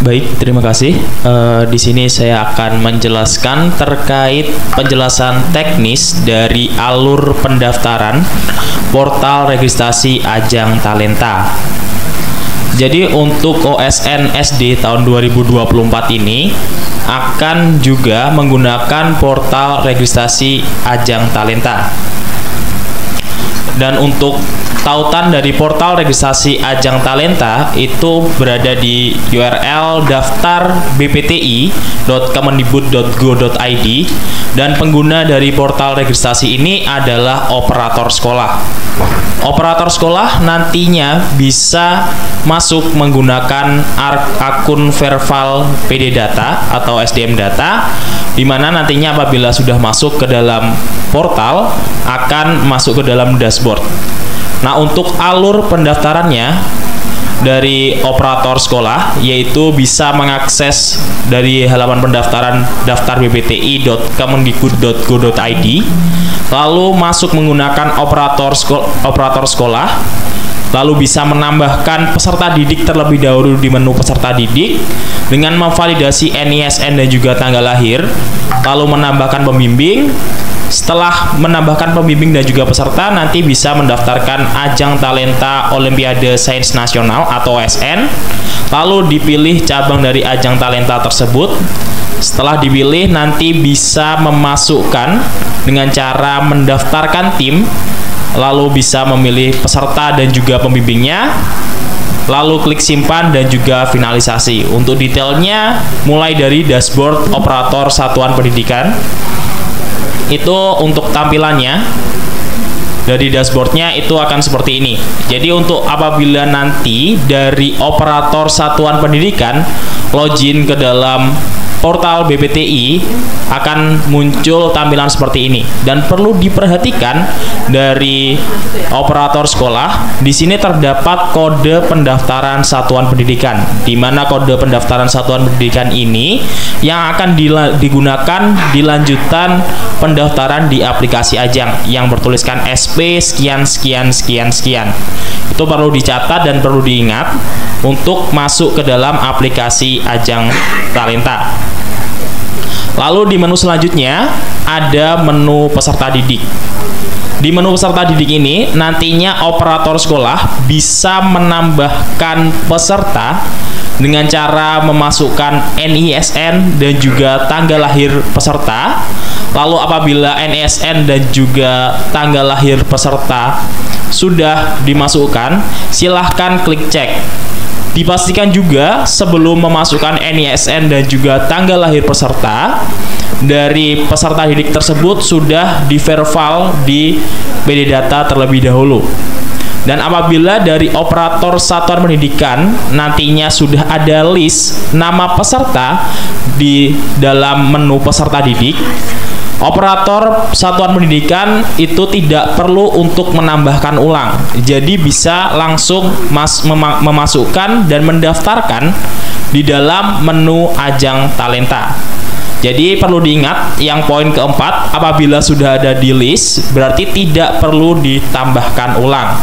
Baik, terima kasih. Di sini saya akan menjelaskan terkait penjelasan teknis dari alur pendaftaran portal registrasi ajang talenta. Jadi untuk OSN SD tahun 2024 ini akan juga menggunakan portal registrasi ajang talenta. Dan untuk tautan dari portal registrasi ajang talenta itu berada di URL daftar bpti.kemendikbud.go.id, dan pengguna dari portal registrasi ini adalah operator sekolah. Operator sekolah nantinya bisa masuk menggunakan akun Verval PD Data atau SDM Data, di mana nantinya apabila sudah masuk ke dalam portal akan masuk ke dalam dashboard. Nah, untuk alur pendaftarannya dari operator sekolah, yaitu bisa mengakses dari halaman pendaftaran daftar bpti.kemendikbud.go.id, lalu masuk menggunakan operator sekolah, lalu bisa menambahkan peserta didik terlebih dahulu di menu peserta didik dengan memvalidasi NISN dan juga tanggal lahir, lalu menambahkan pembimbing. Setelah menambahkan pembimbing dan juga peserta, nanti bisa mendaftarkan ajang talenta Olimpiade Sains Nasional atau OSN, lalu dipilih cabang dari ajang talenta tersebut. Setelah dipilih, nanti bisa memasukkan dengan cara mendaftarkan tim, lalu bisa memilih peserta dan juga pembimbingnya, lalu klik simpan dan juga finalisasi. Untuk detailnya mulai dari dashboard operator satuan pendidikan. Itu untuk tampilannya dari dashboardnya itu akan seperti ini. Jadi untuk apabila nanti dari operator satuan pendidikan login ke dalam portal BPTI akan muncul tampilan seperti ini. Dan perlu diperhatikan dari operator sekolah, di sini terdapat kode pendaftaran satuan pendidikan, di mana kode pendaftaran satuan pendidikan ini yang akan digunakan di lanjutan pendaftaran di aplikasi ajang yang bertuliskan SP sekian sekian sekian sekian. Itu perlu dicatat dan perlu diingat untuk masuk ke dalam aplikasi ajang talenta. Lalu di menu selanjutnya ada menu peserta didik. Di menu peserta didik ini nantinya operator sekolah bisa menambahkan peserta dengan cara memasukkan NISN dan juga tanggal lahir peserta. Lalu apabila NISN dan juga tanggal lahir peserta sudah dimasukkan, silahkan klik cek. Dipastikan juga sebelum memasukkan NISN dan juga tanggal lahir peserta, dari peserta didik tersebut sudah di-verval di PD Data terlebih dahulu. Dan apabila dari operator satuan pendidikan nantinya sudah ada list nama peserta di dalam menu peserta didik, operator satuan pendidikan itu tidak perlu untuk menambahkan ulang. Jadi bisa langsung memasukkan dan mendaftarkan di dalam menu ajang talenta. Jadi perlu diingat yang poin keempat, apabila sudah ada di list berarti tidak perlu ditambahkan ulang.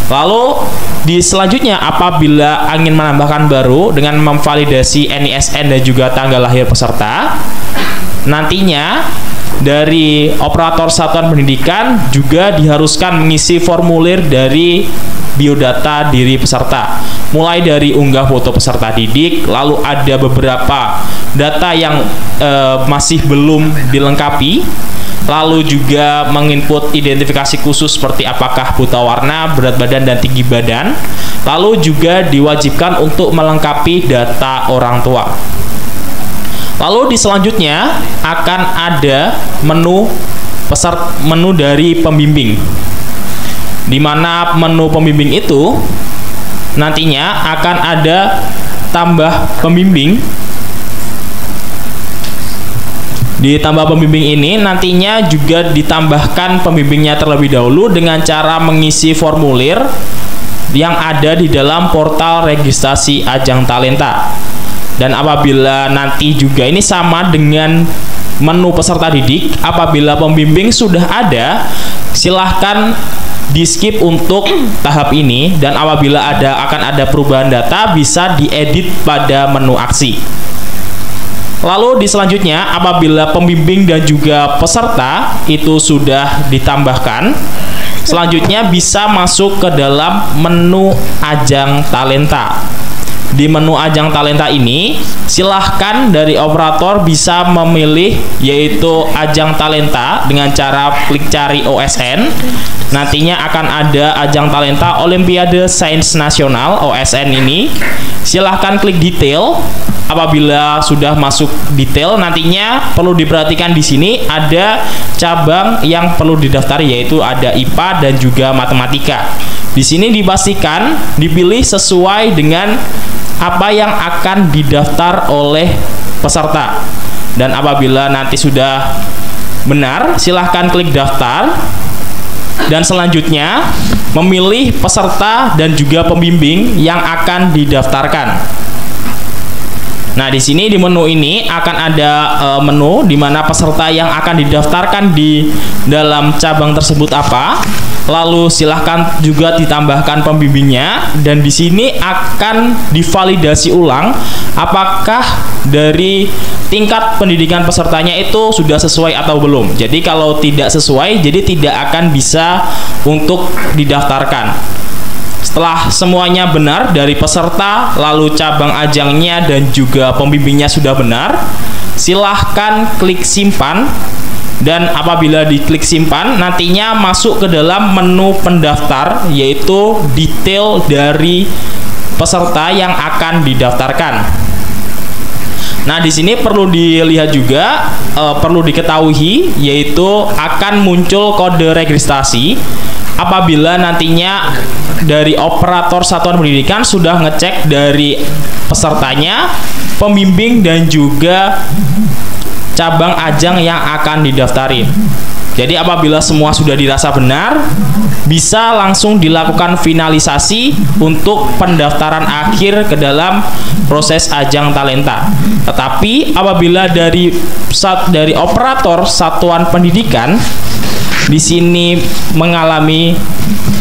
Lalu di selanjutnya apabila ingin menambahkan baru dengan memvalidasi NISN dan juga tanggal lahir peserta, nantinya dari operator satuan pendidikan juga diharuskan mengisi formulir dari biodata diri peserta, mulai dari unggah foto peserta didik, lalu ada beberapa data yang masih belum dilengkapi, lalu juga menginput identifikasi khusus seperti apakah buta warna, berat badan, dan tinggi badan, lalu juga diwajibkan untuk melengkapi data orang tua. Lalu di selanjutnya akan ada menu dari pembimbing, di mana menu pembimbing itu nantinya akan ada tambah pembimbing Ditambah pembimbing ini nantinya juga ditambahkan pembimbingnya terlebih dahulu dengan cara mengisi formulir yang ada di dalam portal registrasi ajang talenta. Dan apabila nanti juga ini sama dengan menu peserta didik, apabila pembimbing sudah ada, silahkan di skip untuk tahap ini, dan apabila akan ada perubahan data bisa diedit pada menu aksi. Lalu di selanjutnya, apabila pembimbing dan juga peserta itu sudah ditambahkan, selanjutnya bisa masuk ke dalam menu ajang talenta. Di menu ajang talenta ini, silahkan dari operator bisa memilih yaitu ajang talenta dengan cara klik cari OSN. Nantinya akan ada ajang talenta Olimpiade Sains Nasional OSN ini. Silahkan klik detail. Apabila sudah masuk detail, nantinya perlu diperhatikan di sini ada cabang yang perlu didaftar, yaitu ada IPA dan juga matematika. Di sini dipastikan dipilih sesuai dengan apa yang akan didaftar oleh peserta. Dan apabila nanti sudah benar, silahkan klik daftar. Dan selanjutnya memilih peserta dan juga pembimbing yang akan didaftarkan. Nah, di sini di menu ini akan ada menu di mana peserta yang akan didaftarkan di dalam cabang tersebut apa. Lalu silahkan juga ditambahkan pembimbingnya, dan di sini akan divalidasi ulang apakah dari tingkat pendidikan pesertanya itu sudah sesuai atau belum. Jadi kalau tidak sesuai, jadi tidak akan bisa untuk didaftarkan. Setelah semuanya benar dari peserta, lalu cabang ajangnya dan juga pembimbingnya sudah benar, silahkan klik simpan. Dan apabila diklik simpan, nantinya masuk ke dalam menu pendaftar, yaitu detail dari peserta yang akan didaftarkan. Nah, di sini perlu dilihat juga, perlu diketahui, yaitu akan muncul kode registrasi apabila nantinya dari operator satuan pendidikan sudah ngecek dari pesertanya, pembimbing, dan juga cabang ajang yang akan didaftarin. Jadi apabila semua sudah dirasa benar, bisa langsung dilakukan finalisasi untuk pendaftaran akhir ke dalam proses ajang talenta. Tetapi apabila dari operator satuan pendidikan di sini mengalami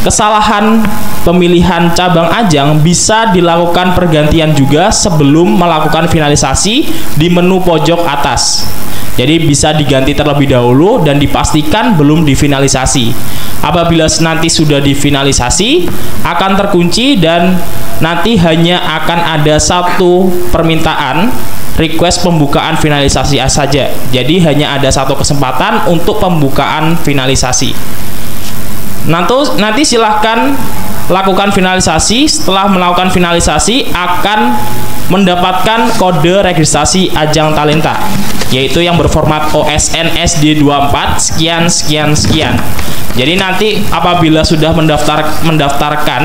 kesalahan pemilihan cabang ajang, bisa dilakukan pergantian juga sebelum melakukan finalisasi di menu pojok atas. Jadi bisa diganti terlebih dahulu dan dipastikan belum difinalisasi. Apabila nanti sudah difinalisasi, akan terkunci dan nanti hanya akan ada satu permintaan request pembukaan finalisasi saja. Jadi hanya ada satu kesempatan untuk pembukaan finalisasi. Nanti silahkan lakukan finalisasi. Setelah melakukan finalisasi akan mendapatkan kode registrasi ajang talenta, yaitu yang berformat OSN SD24 sekian sekian sekian. Jadi nanti apabila sudah mendaftarkan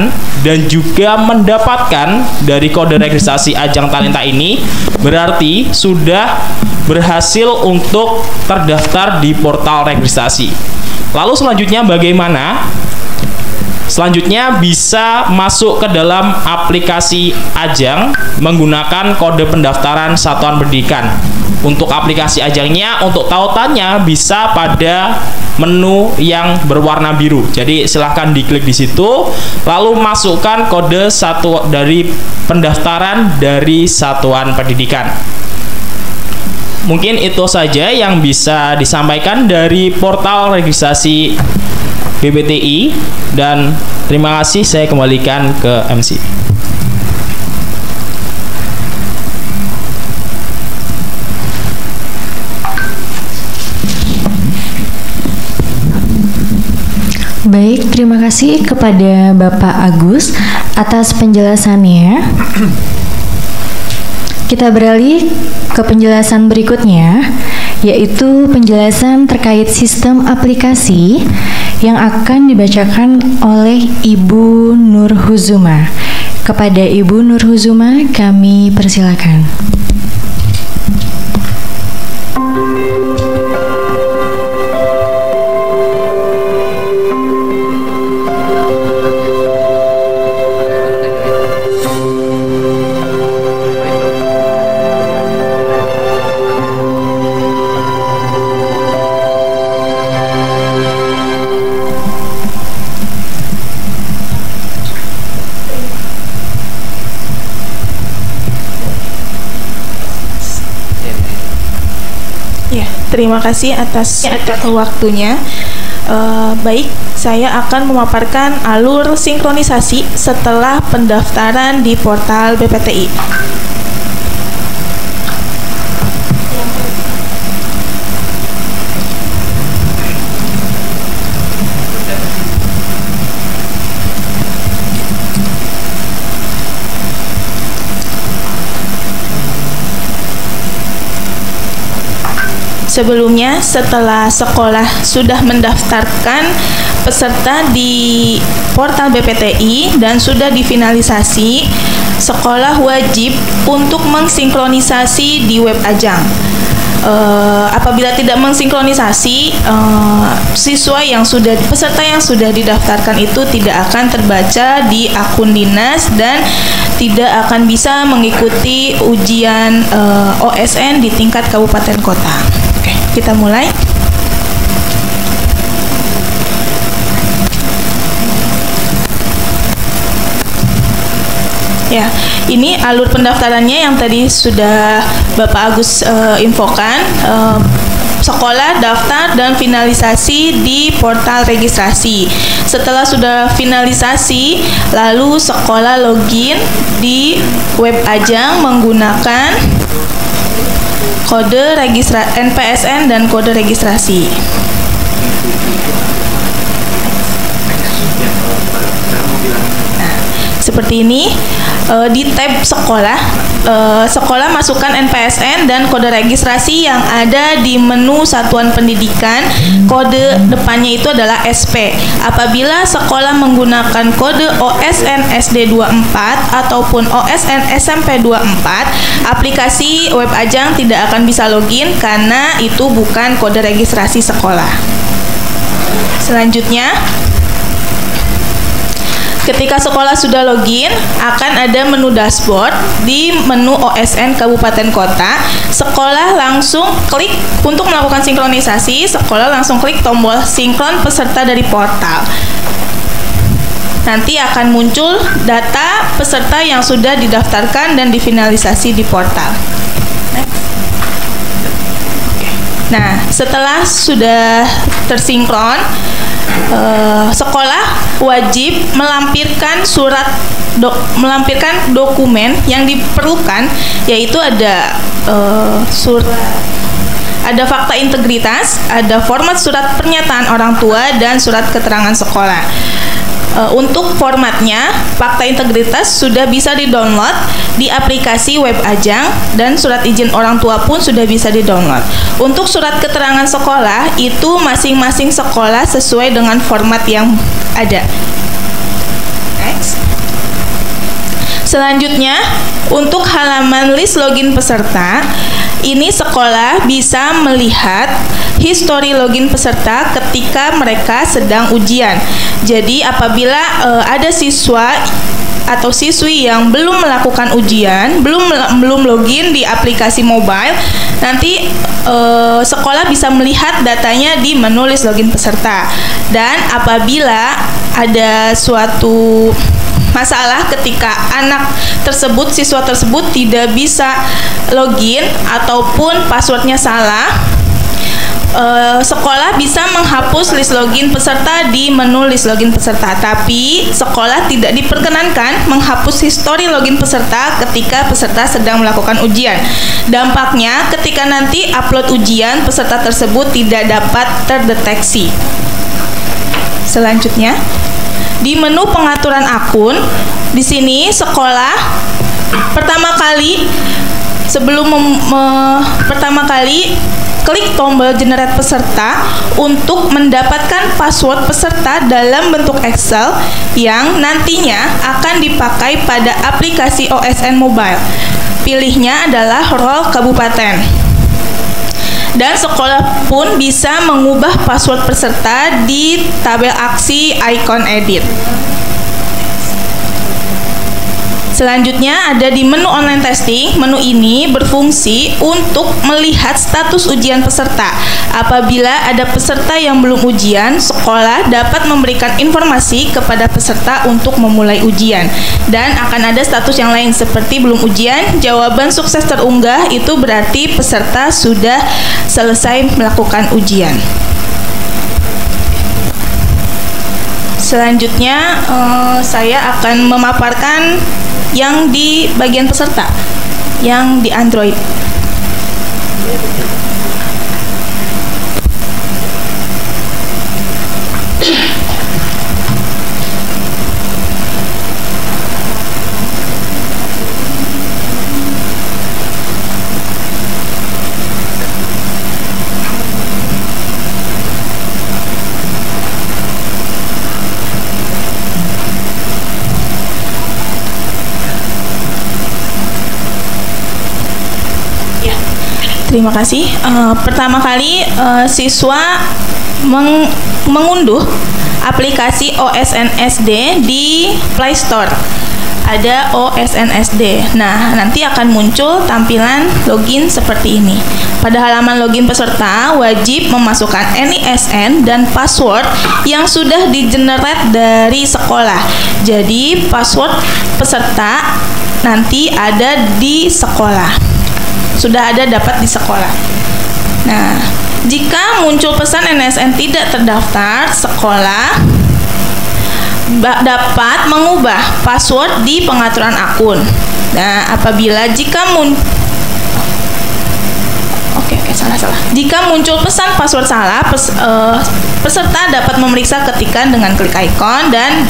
dan juga mendapatkan dari kode registrasi ajang talenta ini, berarti sudah berhasil untuk terdaftar di portal registrasi. Lalu selanjutnya bagaimana? Selanjutnya bisa masuk ke dalam aplikasi ajang menggunakan kode pendaftaran satuan pendidikan. Untuk aplikasi ajangnya, untuk tautannya bisa pada menu yang berwarna biru. Jadi silahkan diklik di situ, lalu masukkan kode dari pendaftaran dari satuan pendidikan. Mungkin itu saja yang bisa disampaikan dari portal registrasi BPTI, dan terima kasih, saya kembalikan ke MC. Baik, terima kasih kepada Bapak Agus atas penjelasannya. Kita beralih ke penjelasan berikutnya, yaitu penjelasan terkait sistem aplikasi yang akan dibacakan oleh Ibu Nur Huzuma. Kepada Ibu Nur Huzuma, kami persilakan. Terima kasih atas waktunya. Baik, saya akan memaparkan alur sinkronisasi setelah pendaftaran di portal BPTI. Sebelumnya, setelah sekolah sudah mendaftarkan peserta di portal BPTI dan sudah difinalisasi, sekolah wajib untuk mensinkronisasi di web Ajang. Apabila tidak mensinkronisasi, peserta yang sudah didaftarkan itu tidak akan terbaca di akun dinas dan tidak akan bisa mengikuti ujian OSN di tingkat kabupaten kota. Oke, kita mulai. Ya, ini alur pendaftarannya yang tadi sudah Bapak Agus infokan. Sekolah daftar dan finalisasi di portal registrasi. Setelah sudah finalisasi, lalu sekolah login di web Ajang menggunakan kode NPSN dan kode registrasi. Seperti ini, di tab sekolah, sekolah masukkan NPSN dan kode registrasi yang ada di menu satuan pendidikan. Kode depannya itu adalah SP. Apabila sekolah menggunakan kode OSN SD 24 ataupun OSN SMP 24, aplikasi web Ajang tidak akan bisa login karena itu bukan kode registrasi sekolah. Selanjutnya, ketika sekolah sudah login, akan ada menu dashboard. Di menu OSN Kabupaten Kota, sekolah langsung klik untuk melakukan sinkronisasi. Sekolah langsung klik tombol sinkron peserta dari portal. Nanti akan muncul data peserta yang sudah didaftarkan dan difinalisasi di portal. Nah, setelah sudah tersinkron, sekolah wajib melampirkan melampirkan dokumen yang diperlukan, yaitu ada ada fakta integritas, ada format surat pernyataan orang tua, dan surat keterangan sekolah. Untuk formatnya, fakta integritas sudah bisa di-download di aplikasi web Ajang dan surat izin orang tua pun sudah bisa di-download. Untuk surat keterangan sekolah, itu masing-masing sekolah sesuai dengan format yang ada. Next. Selanjutnya, untuk halaman list login peserta, ini sekolah bisa melihat histori login peserta ketika mereka sedang ujian. Jadi apabila ada siswa atau siswi yang belum melakukan ujian, belum login di aplikasi mobile, nanti sekolah bisa melihat datanya di menu list login peserta. Dan apabila ada suatu masalah ketika anak tersebut, siswa tersebut tidak bisa login ataupun passwordnya salah, sekolah bisa menghapus list login peserta di menu list login peserta. Tapi sekolah tidak diperkenankan menghapus histori login peserta ketika peserta sedang melakukan ujian. Dampaknya ketika nanti upload ujian, peserta tersebut tidak dapat terdeteksi. Selanjutnya, di menu pengaturan akun, di sini sekolah pertama kali klik tombol generate peserta untuk mendapatkan password peserta dalam bentuk Excel yang nantinya akan dipakai pada aplikasi OSN mobile. Pilihnya adalah role kabupaten. Dan sekolah pun bisa mengubah password peserta di tabel aksi icon edit. Selanjutnya ada di menu online testing. Menu ini berfungsi untuk melihat status ujian peserta. Apabila ada peserta yang belum ujian, sekolah dapat memberikan informasi kepada peserta untuk memulai ujian. Dan akan ada status yang lain seperti belum ujian, jawaban sukses terunggah, itu berarti peserta sudah selesai melakukan ujian. Selanjutnya saya akan memaparkan yang di bagian peserta, yang di Android. Terima kasih. Pertama kali siswa mengunduh aplikasi OSNSD di Play Store. Ada OSNSD. Nah, nanti akan muncul tampilan login seperti ini. Pada halaman login peserta, wajib memasukkan NISN dan password yang sudah di-generate dari sekolah. Jadi, password peserta nanti ada di sekolah. Sudah ada dapat di sekolah. Nah, jika muncul pesan NISN tidak terdaftar, sekolah dapat mengubah password di pengaturan akun. Nah, apabila Jika muncul pesan password salah, peserta dapat memeriksa ketikan dengan klik ikon dan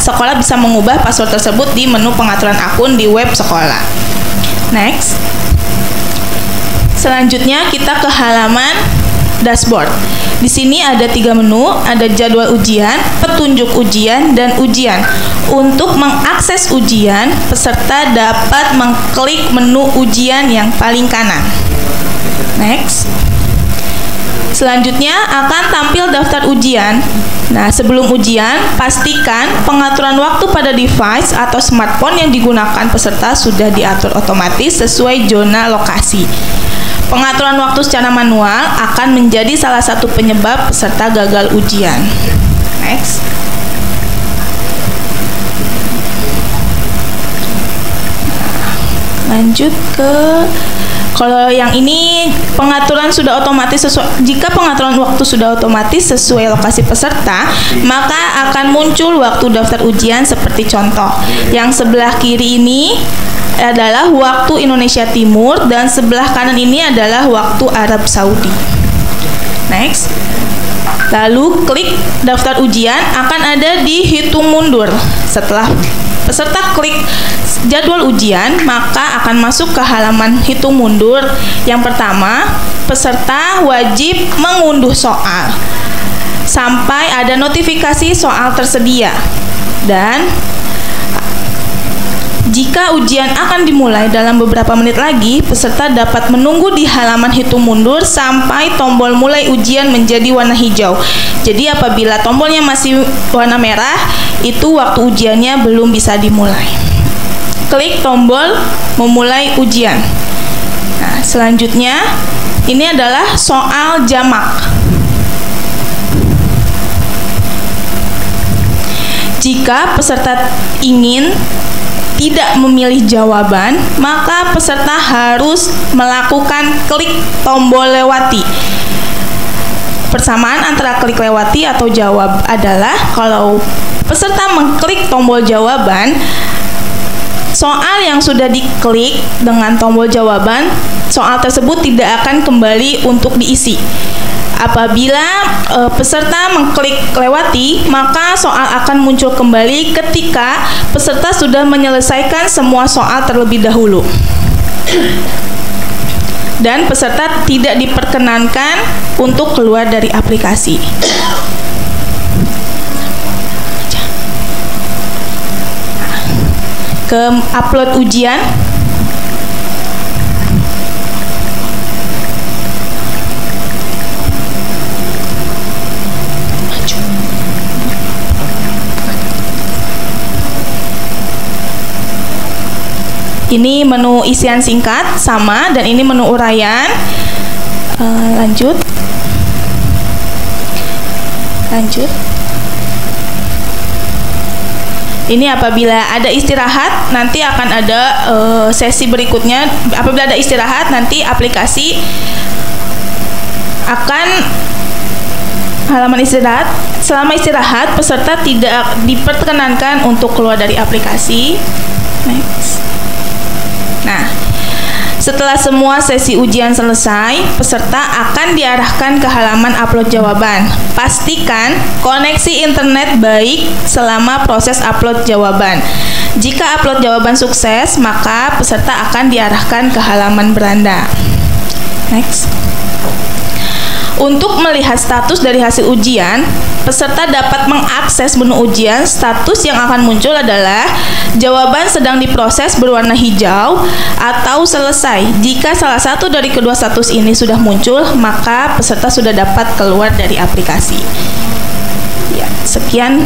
sekolah bisa mengubah password tersebut di menu pengaturan akun di web sekolah. Next. Selanjutnya kita ke halaman dashboard. Di sini ada 3 menu, ada jadwal ujian, petunjuk ujian, dan ujian. Untuk mengakses ujian, peserta dapat mengklik menu ujian yang paling kanan. Next. Selanjutnya akan tampil daftar ujian. Nah, sebelum ujian, pastikan pengaturan waktu pada device atau smartphone yang digunakan peserta sudah diatur otomatis sesuai zona lokasi. Pengaturan waktu secara manual akan menjadi salah satu penyebab peserta gagal ujian. Next. Lanjut ke kalau yang ini pengaturan sudah otomatis jika pengaturan waktu sudah otomatis sesuai lokasi peserta, maka akan muncul waktu daftar ujian seperti contoh. Yang sebelah kiri ini adalah waktu Indonesia Timur dan sebelah kanan ini adalah waktu Arab Saudi. Next. Lalu klik daftar ujian akan ada di hitung mundur. Setelah peserta klik jadwal ujian, maka akan masuk ke halaman hitung mundur. Yang pertama, peserta wajib mengunduh soal sampai ada notifikasi soal tersedia. Dan jika ujian akan dimulai dalam beberapa menit lagi, peserta dapat menunggu di halaman hitung mundur sampai tombol mulai ujian menjadi warna hijau. Jadi apabila tombolnya masih warna merah, itu waktu ujiannya belum bisa dimulai. Klik tombol memulai ujian. Nah, selanjutnya ini adalah soal jamak. Jika peserta ingin tidak memilih jawaban, maka peserta harus melakukan klik tombol lewati. Persamaan antara klik lewati atau jawab adalah kalau peserta mengklik tombol jawaban, soal yang sudah diklik dengan tombol jawaban, soal tersebut tidak akan kembali untuk diisi. Apabila peserta mengklik lewati, maka soal akan muncul kembali ketika peserta sudah menyelesaikan semua soal terlebih dahulu. Dan peserta tidak diperkenankan untuk keluar dari aplikasi. Ke upload ujian. Ini menu isian singkat sama, dan ini menu uraian. Lanjut. Ini apabila ada istirahat, nanti akan ada sesi berikutnya. Apabila ada istirahat, nanti aplikasi akan halaman istirahat. Selama istirahat, peserta tidak diperkenankan untuk keluar dari aplikasi. Next. Nah, setelah semua sesi ujian selesai, peserta akan diarahkan ke halaman upload jawaban. Pastikan koneksi internet baik selama proses upload jawaban. Jika upload jawaban sukses, maka peserta akan diarahkan ke halaman beranda. Next. Untuk melihat status dari hasil ujian, peserta dapat mengakses menu ujian. Status yang akan muncul adalah jawaban sedang diproses berwarna hijau atau selesai. Jika salah satu dari kedua status ini sudah muncul, maka peserta sudah dapat keluar dari aplikasi. Ya, sekian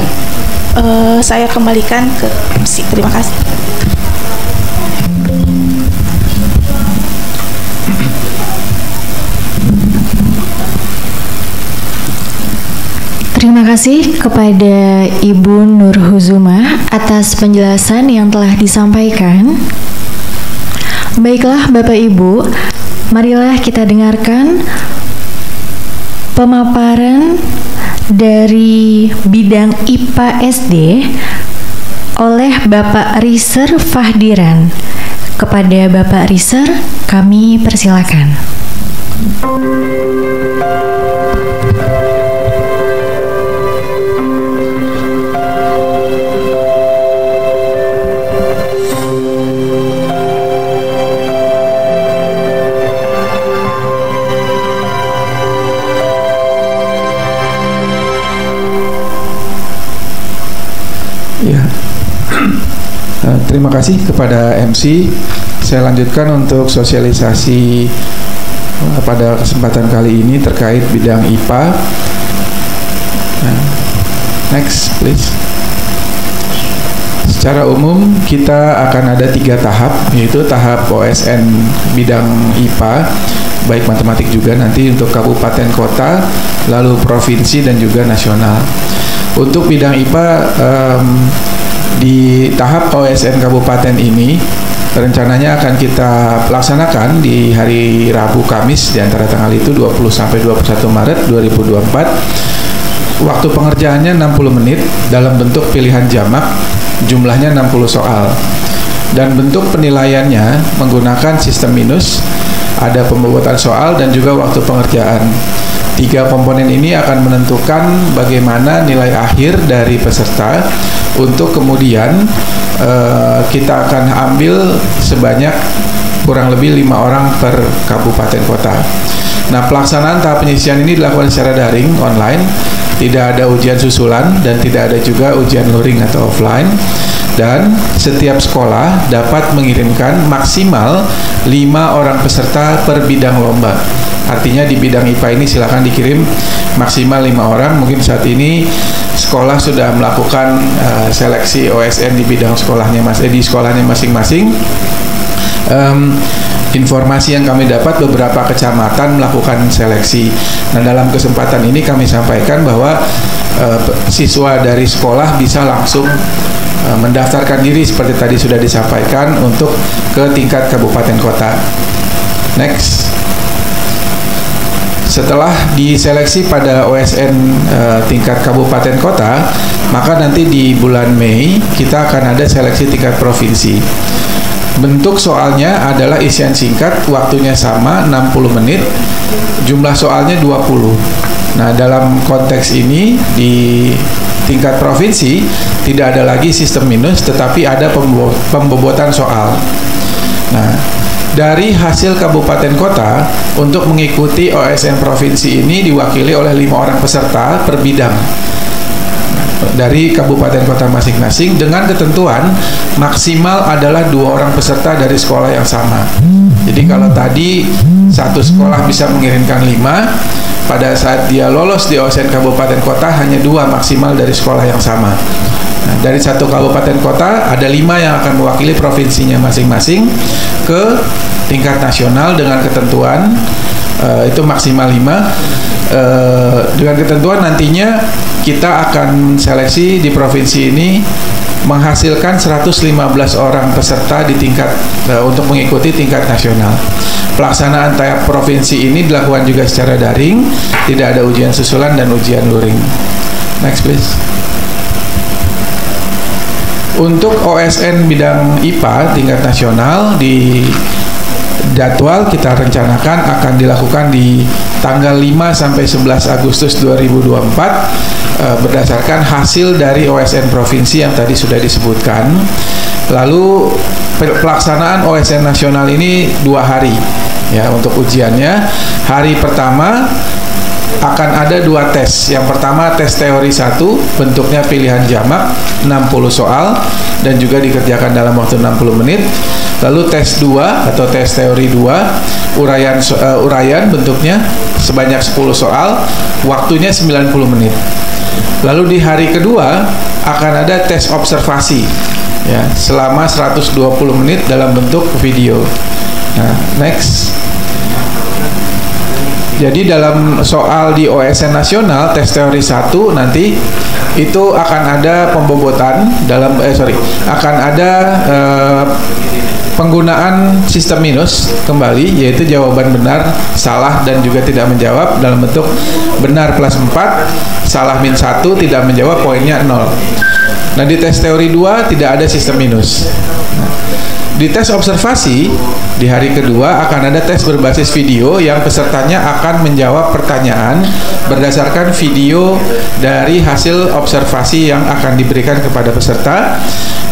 saya kembalikan ke MC. Terima kasih. Terima kasih kepada Ibu Nur Huzuma atas penjelasan yang telah disampaikan. Baiklah Bapak Ibu, marilah kita dengarkan pemaparan dari bidang IPA SD oleh Bapak Riser Fahdiran. Kepada Bapak Riser, kami persilakan. Terima kasih kepada MC. Saya lanjutkan untuk sosialisasi pada kesempatan kali ini terkait bidang IPA. Next, please. Secara umum kita akan ada 3 tahap, yaitu tahap OSN bidang IPA, baik matematik juga nanti untuk kabupaten kota, lalu provinsi dan juga nasional. Untuk bidang IPA di tahap OSN kabupaten ini rencananya akan kita laksanakan di hari Rabu Kamis di antara tanggal itu 20 sampai 21 Maret 2024. Waktu pengerjaannya 60 menit dalam bentuk pilihan jamak, jumlahnya 60 soal. Dan bentuk penilaiannya menggunakan sistem minus, ada pembobotan soal dan juga waktu pengerjaan. 3 komponen ini akan menentukan bagaimana nilai akhir dari peserta. Untuk kemudian kita akan ambil sebanyak kurang lebih 5 orang per kabupaten kota. Nah, pelaksanaan tahap penyisian ini dilakukan secara daring, online, tidak ada ujian susulan dan tidak ada juga ujian luring atau offline. Dan setiap sekolah dapat mengirimkan maksimal 5 orang peserta per bidang lomba. Artinya di bidang IPA ini silakan dikirim maksimal 5 orang. Mungkin saat ini sekolah sudah melakukan seleksi OSN di bidang sekolahnya di sekolahnya masing-masing. Informasi yang kami dapat, beberapa kecamatan melakukan seleksi. Nah, dalam kesempatan ini kami sampaikan bahwa siswa dari sekolah bisa langsung mendaftarkan diri seperti tadi sudah disampaikan untuk ke tingkat kabupaten kota. Next. Setelah diseleksi pada OSN tingkat kabupaten kota, maka nanti di bulan Mei kita akan ada seleksi tingkat provinsi. Bentuk soalnya adalah isian singkat, waktunya sama 60 menit, jumlah soalnya 20. Nah, dalam konteks ini di tingkat provinsi tidak ada lagi sistem minus, tetapi ada pembobotan soal. Nah, dari hasil kabupaten kota untuk mengikuti OSN provinsi ini diwakili oleh 5 orang peserta per bidang dari kabupaten kota masing-masing dengan ketentuan maksimal adalah 2 orang peserta dari sekolah yang sama. Jadi kalau tadi satu sekolah bisa mengirimkan 5, pada saat dia lolos di OSN kabupaten kota hanya 2 maksimal dari sekolah yang sama. Nah, dari satu kabupaten kota ada 5 yang akan mewakili provinsinya masing-masing ke tingkat nasional dengan ketentuan itu maksimal 5. Dengan ketentuan nantinya kita akan seleksi di provinsi ini menghasilkan 115 orang peserta di tingkat untuk mengikuti tingkat nasional. Pelaksanaan tahap provinsi ini dilakukan juga secara daring, tidak ada ujian susulan dan ujian luring. Next please. Untuk OSN bidang IPA tingkat nasional di jadwal kita rencanakan akan dilakukan di tanggal 5 sampai 11 Agustus 2024 berdasarkan hasil dari OSN provinsi yang tadi sudah disebutkan. Lalu pelaksanaan OSN nasional ini 2 hari ya untuk ujiannya. Hari pertama akan ada 2 tes. Yang pertama tes teori 1, bentuknya pilihan jamak 60 soal dan juga dikerjakan dalam waktu 60 menit. Lalu tes 2 atau tes teori 2, uraian bentuknya sebanyak 10 soal, waktunya 90 menit. Lalu di hari kedua akan ada tes observasi ya, selama 120 menit dalam bentuk video. Nah, next. Jadi dalam soal di OSN nasional tes teori 1 nanti itu akan ada pembobotan dalam akan ada penggunaan sistem minus kembali, yaitu jawaban benar, salah dan juga tidak menjawab dalam bentuk benar plus 4, salah min 1, tidak menjawab poinnya 0. Nah di tes teori 2 tidak ada sistem minus. Di tes observasi di hari kedua akan ada tes berbasis video yang pesertanya akan menjawab pertanyaan berdasarkan video dari hasil observasi yang akan diberikan kepada peserta,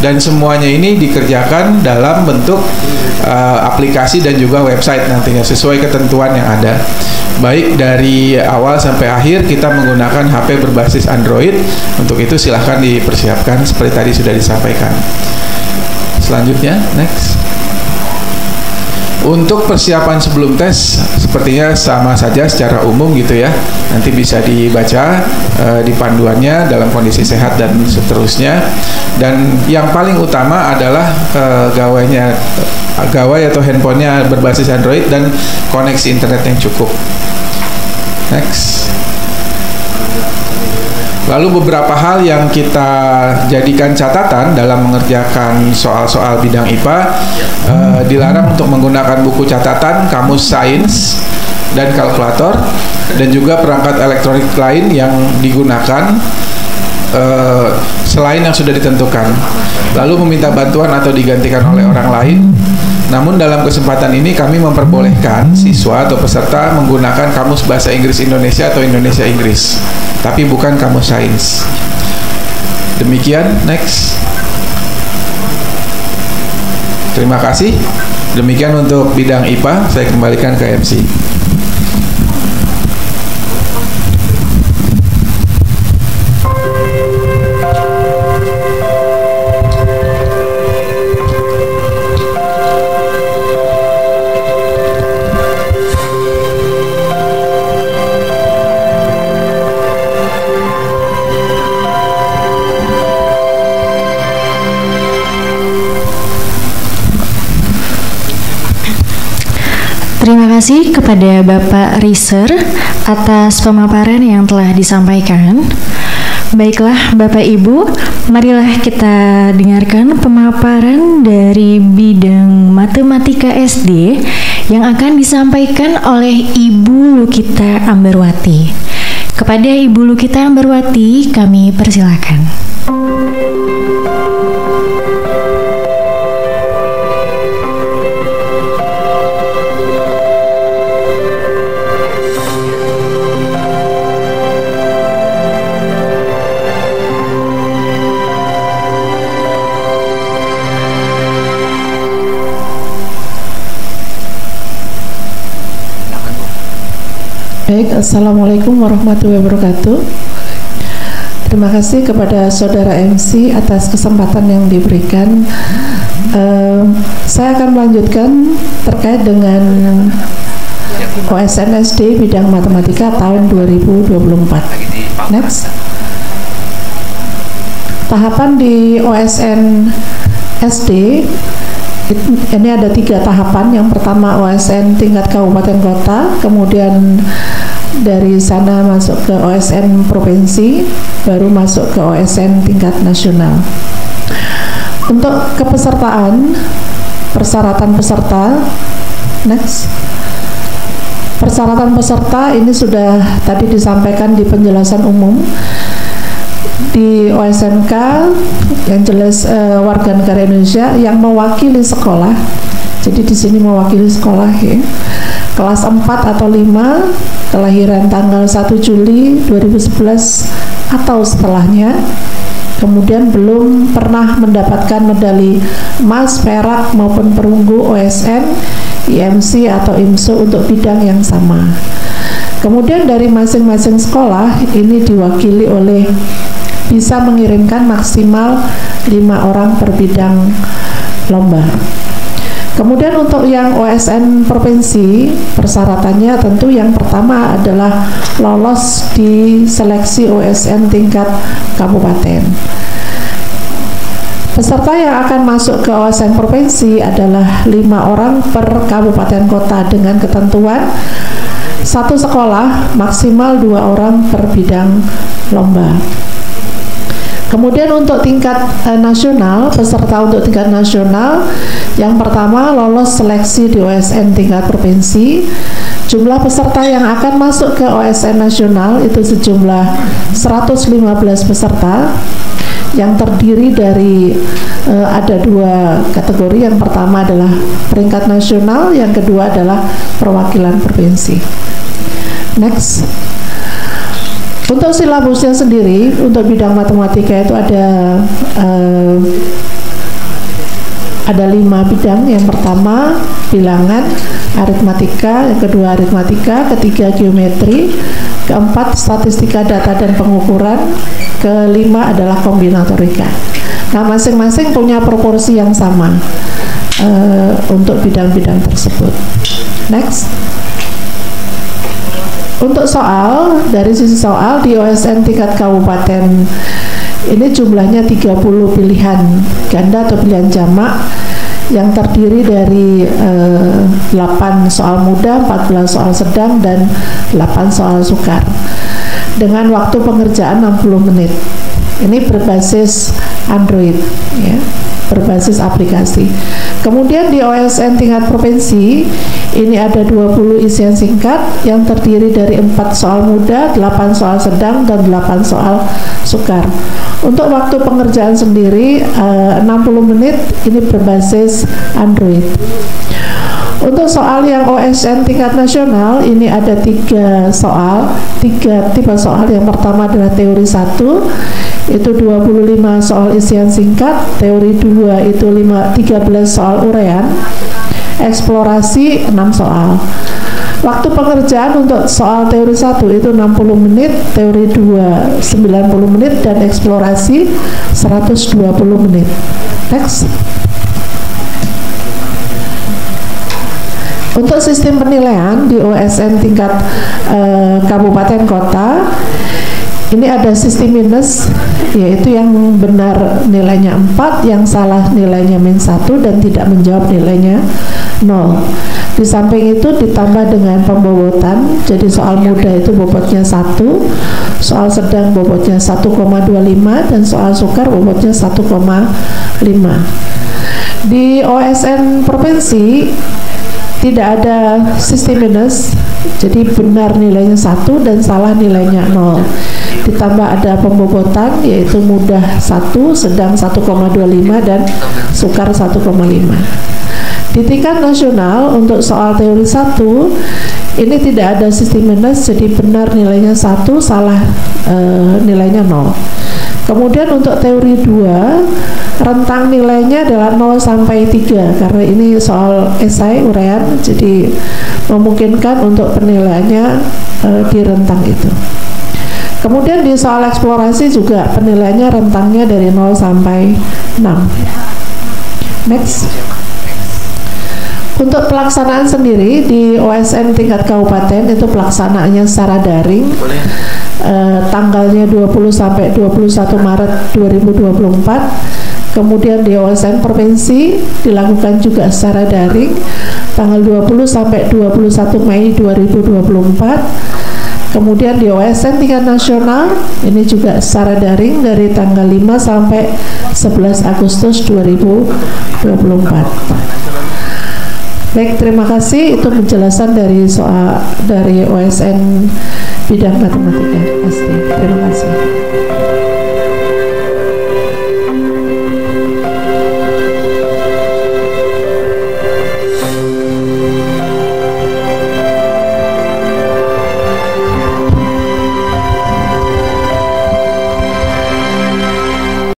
dan semuanya ini dikerjakan dalam bentuk aplikasi dan juga website nantinya sesuai ketentuan yang ada. Baik dari awal sampai akhir kita menggunakan HP berbasis Android. Untuk itu silahkan dipersiapkan seperti tadi sudah disampaikan. Selanjutnya, next. Untuk persiapan sebelum tes sepertinya sama saja secara umum gitu ya. Nanti bisa dibaca di panduannya dalam kondisi sehat dan seterusnya. Dan yang paling utama adalah gawai atau handphonenya berbasis Android dan koneksi internet yang cukup. Next. Lalu beberapa hal yang kita jadikan catatan dalam mengerjakan soal-soal bidang IPA, dilarang untuk menggunakan buku catatan, kamus sains, dan kalkulator, dan juga perangkat elektronik lain yang digunakan selain yang sudah ditentukan. Lalu meminta bantuan atau digantikan oleh orang lain. Namun dalam kesempatan ini kami memperbolehkan siswa atau peserta menggunakan kamus bahasa Inggris Indonesia atau Indonesia Inggris, tapi bukan kamus sains. Demikian, next. Terima kasih. Demikian untuk bidang IPA, saya kembalikan ke MC. Terima kasih kepada Bapak Riser atas pemaparan yang telah disampaikan. Baiklah Bapak Ibu, marilah kita dengarkan pemaparan dari bidang matematika SD yang akan disampaikan oleh Ibu Lukita Ambarwati. Kepada Ibu Lukita Ambarwati kami persilakan. Baik, Assalamualaikum warahmatullahi wabarakatuh. Terima kasih kepada Saudara MC atas kesempatan yang diberikan. Saya akan melanjutkan terkait dengan OSN SD bidang matematika tahun 2024. Next. tahapan di OSN SD ini ada 3 tahapan. Yang pertama OSN tingkat kabupaten kota, kemudian dari sana masuk ke OSN provinsi, baru masuk ke OSN tingkat nasional. Untuk kepesertaan, persyaratan peserta, next. Persyaratan peserta ini sudah tadi disampaikan di penjelasan umum. Di OSNK yang jelas warga negara Indonesia yang mewakili sekolah. Jadi di sini mewakili sekolah ya. Kelas 4 atau 5, kelahiran tanggal 1 Juli 2011 atau setelahnya. Kemudian belum pernah mendapatkan medali emas, perak maupun perunggu OSN, IMC atau IMSO untuk bidang yang sama. Kemudian dari masing-masing sekolah ini diwakili oleh bisa mengirimkan maksimal 5 orang per bidang lomba. Kemudian untuk yang OSN provinsi, persyaratannya tentu yang pertama adalah lolos di seleksi OSN tingkat kabupaten. Peserta yang akan masuk ke OSN provinsi adalah 5 orang per kabupaten kota dengan ketentuan satu sekolah maksimal 2 orang per bidang lomba. Kemudian untuk tingkat nasional, peserta untuk tingkat nasional yang pertama lolos seleksi di OSN tingkat provinsi. Jumlah peserta yang akan masuk ke OSN nasional itu sejumlah 115 peserta yang terdiri dari ada 2 kategori. Yang pertama adalah peringkat nasional, yang kedua adalah perwakilan provinsi. Next. Untuk silabusnya sendiri, untuk bidang matematika itu ada 5 bidang. Yang pertama bilangan, aritmatika, yang kedua aritmatika, ketiga geometri, keempat statistika data dan pengukuran, kelima adalah kombinatorika. Nah, masing-masing punya proporsi yang sama untuk bidang-bidang tersebut. Next. Untuk soal, dari sisi soal di OSN tingkat kabupaten ini jumlahnya 30 pilihan ganda atau pilihan jamak yang terdiri dari 8 soal mudah, 14 soal sedang, dan 8 soal sukar dengan waktu pengerjaan 60 menit. Ini berbasis Android ya, berbasis aplikasi. Kemudian di OSN tingkat provinsi ini ada 20 isian singkat yang terdiri dari 4 soal mudah, 8 soal sedang, dan 8 soal sukar. Untuk waktu pengerjaan sendiri 60 menit, ini berbasis Android. Untuk soal yang OSN tingkat nasional ini ada 3 tipe soal. Yang pertama adalah teori 1, itu 25 soal isian singkat, teori 2 itu 13 soal uraian, eksplorasi 6 soal. Waktu pengerjaan untuk soal teori 1 itu 60 menit, teori 2 90 menit, dan eksplorasi 120 menit. Next. Untuk sistem penilaian di OSN tingkat kabupaten kota ini ada sistem minus, yaitu yang benar nilainya 4, yang salah nilainya -1, dan tidak menjawab nilainya 0. Di samping itu ditambah dengan pembobotan, jadi soal mudah itu bobotnya 1, soal sedang bobotnya 1,25, dan soal sukar bobotnya 1,5. Di OSN provinsi tidak ada sistem minus, jadi benar nilainya 1 dan salah nilainya 0. Ditambah ada pembobotan, yaitu mudah 1, sedang 1,25, dan sukar 1,5. Di tingkat nasional untuk soal teori 1 ini tidak ada sistem minus, jadi benar nilainya 1, salah nilainya 0. Kemudian untuk teori 2 rentang nilainya adalah 0 sampai 3 karena ini soal esai uraian, jadi memungkinkan untuk penilaiannya di rentang itu. Kemudian di soal eksplorasi juga penilaiannya rentangnya dari 0 sampai 6. Next. Untuk pelaksanaan sendiri di OSN tingkat kabupaten itu pelaksanaannya secara daring. tanggalnya 20 sampai 21 Maret 2024. Kemudian di OSN Provinsi dilakukan juga secara daring tanggal 20 sampai 21 Mei 2024. Kemudian di OSN tingkat nasional ini juga secara daring dari tanggal 5 sampai 11 Agustus 2024. Baik, terima kasih. Itu penjelasan dari soal dari OSN bidang matematika SD. Terima kasih.